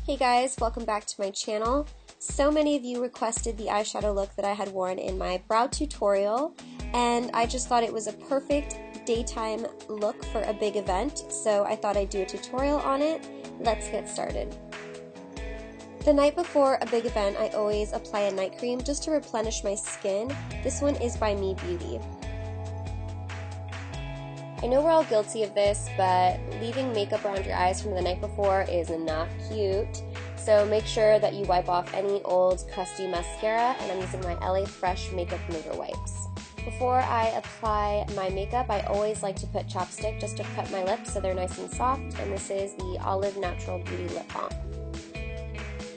Hey guys, welcome back to my channel. So many of you requested the eyeshadow look that I had worn in my brow tutorial, and I just thought it was a perfect daytime look for a big event, so I thought I'd do a tutorial on it. Let's get started. The night before a big event, I always apply a night cream just to replenish my skin. This one is by Me Beauty. I know we're all guilty of this, but leaving makeup around your eyes from the night before is not cute. So make sure that you wipe off any old crusty mascara, and I'm using my LA Fresh Makeup Remover wipes. Before I apply my makeup, I always like to put chapstick just to prep my lips so they're nice and soft, and this is the Olive Natural Beauty Lip Balm.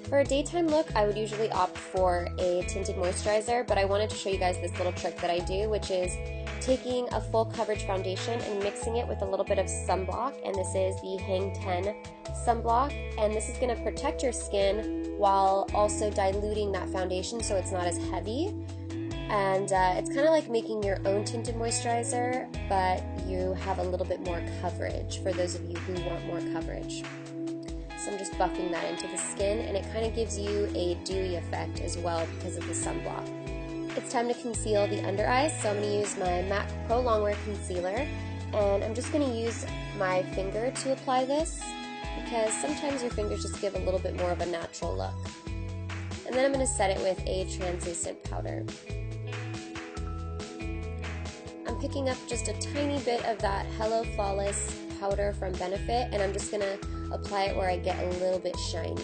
For a daytime look, I would usually opt for a tinted moisturizer, but I wanted to show you guys this little trick that I do, which is taking a full coverage foundation and mixing it with a little bit of sunblock, and this is the Hang 10 sunblock, and this is going to protect your skin while also diluting that foundation so it's not as heavy, and it's kind of like making your own tinted moisturizer, but you have a little bit more coverage for those of you who want more coverage. So I'm just buffing that into the skin, and it kind of gives you a dewy effect as well because of the sunblock. It's time to conceal the under eyes, so I'm going to use my MAC Pro Longwear Concealer, and I'm just going to use my finger to apply this because sometimes your fingers just give a little bit more of a natural look. And then I'm going to set it with a translucent powder. I'm picking up just a tiny bit of that Hello Flawless powder from Benefit, and I'm just going to apply it where I get a little bit shiny.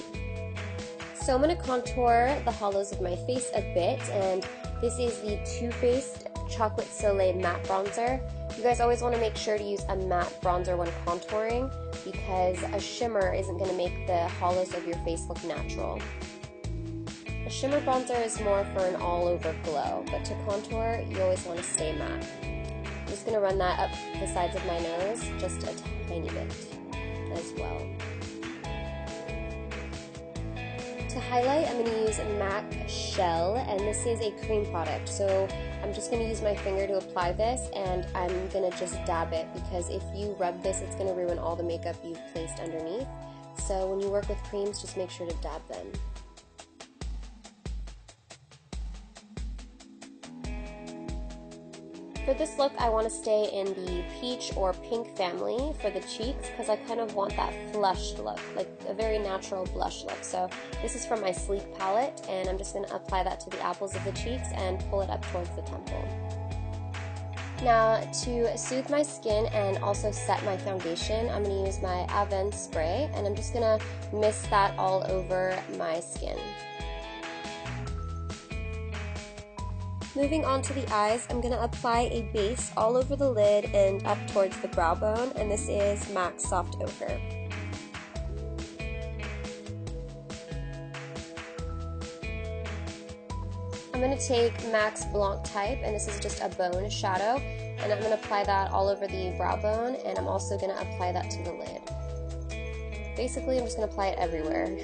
So I'm going to contour the hollows of my face a bit, and this is the Too Faced Chocolate Soleil Matte Bronzer. You guys always want to make sure to use a matte bronzer when contouring because a shimmer isn't going to make the hollows of your face look natural. A shimmer bronzer is more for an all-over glow, but to contour, you always want to stay matte. I'm just going to run that up the sides of my nose just a tiny bit as well. To highlight, I'm going to use MAC Shell, and this is a cream product, so I'm just going to use my finger to apply this, and I'm going to just dab it because if you rub this, it's going to ruin all the makeup you've placed underneath. So when you work with creams, just make sure to dab them. For this look, I want to stay in the peach or pink family for the cheeks because I kind of want that flushed look, like a very natural blush look. So this is from my Sleek palette, and I'm just going to apply that to the apples of the cheeks and pull it up towards the temple. Now, to soothe my skin and also set my foundation, I'm going to use my Avène spray, and I'm just going to mist that all over my skin. Moving on to the eyes, I'm going to apply a base all over the lid and up towards the brow bone, and this is MAC Soft Ochre. I'm going to take MAC's Blanc Type, and this is just a bone shadow, and I'm going to apply that all over the brow bone, and I'm also going to apply that to the lid. Basically, I'm just going to apply it everywhere.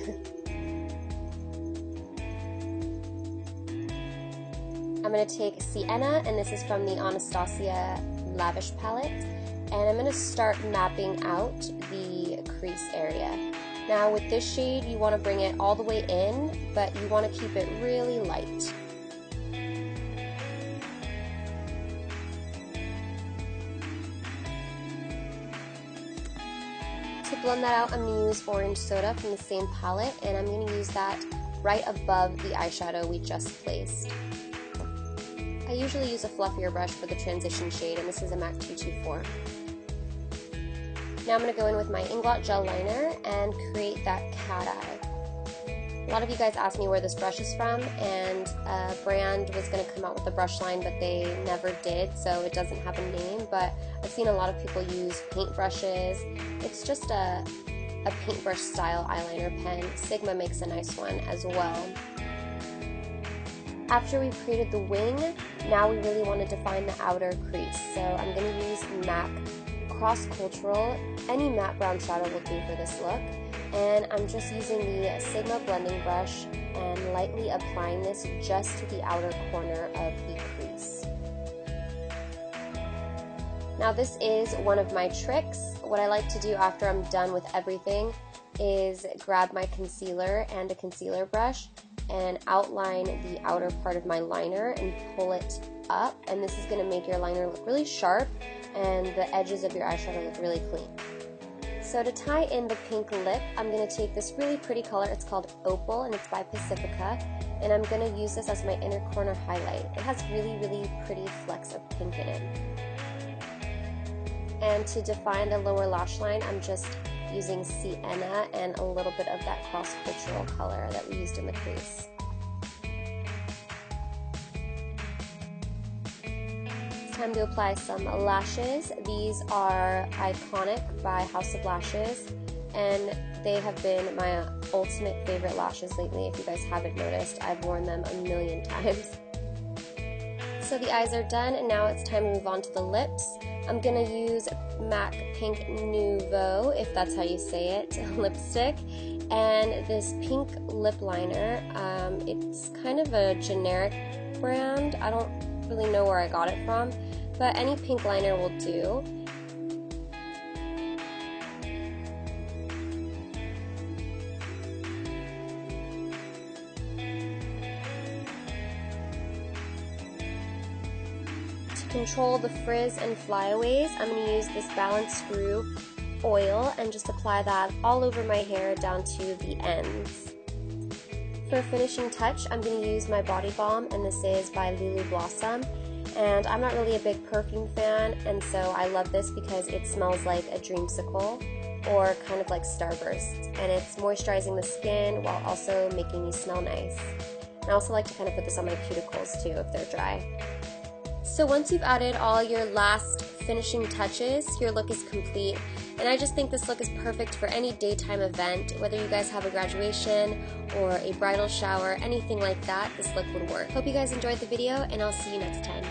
I'm going to take Sienna, and this is from the Anastasia Lavish palette, and I'm going to start mapping out the crease area. Now with this shade, you want to bring it all the way in, but you want to keep it really light. To blend that out, I'm going to use Orange Soda from the same palette, and I'm going to use that right above the eyeshadow we just placed. I usually use a fluffier brush for the transition shade, and this is a MAC 224. Now I'm going to go in with my Inglot Gel Liner and create that cat eye. A lot of you guys asked me where this brush is from, and a brand was going to come out with a brush line, but they never did, so it doesn't have a name, but I've seen a lot of people use paint brushes. It's just a paintbrush style eyeliner pen. Sigma makes a nice one as well. After we've created the wing, now we really want to define the outer crease. So I'm going to use MAC Cross Cultural. Any matte brown shadow will do for this look. And I'm just using the Sigma blending brush and lightly applying this just to the outer corner of the crease. Now this is one of my tricks. What I like to do after I'm done with everything is grab my concealer and a concealer brush and outline the outer part of my liner and pull it up, and this is going to make your liner look really sharp and the edges of your eyeshadow look really clean. So to tie in the pink lip, I'm going to take this really pretty color. It's called Opal and it's by Pacifica, and I'm going to use this as my inner corner highlight. It has really, really pretty flecks of pink in it. And to define the lower lash line, I'm just using Sienna and a little bit of that cross-cultural color that we used in the crease. It's time to apply some lashes. These are Iconic by House of Lashes, and they have been my ultimate favorite lashes lately. If you guys haven't noticed, I've worn them a million times. So the eyes are done, and now it's time to move on to the lips. I'm going to use MAC Pink Nouveau, if that's how you say it, lipstick, and this pink lip liner. It's kind of a generic brand. I don't really know where I got it from, but any pink liner will do. Control the frizz and flyaways, I'm going to use this Balance Screw oil and just apply that all over my hair down to the ends. For a finishing touch, I'm going to use my body balm, and this is by Lulu Blossom, and I'm not really a big perfume fan, and so I love this because it smells like a dreamsicle or kind of like Starburst, and it's moisturizing the skin while also making you smell nice. And I also like to kind of put this on my cuticles too if they're dry. So once you've added all your last finishing touches, your look is complete, and I just think this look is perfect for any daytime event, whether you guys have a graduation or a bridal shower, anything like that, this look would work. Hope you guys enjoyed the video, and I'll see you next time.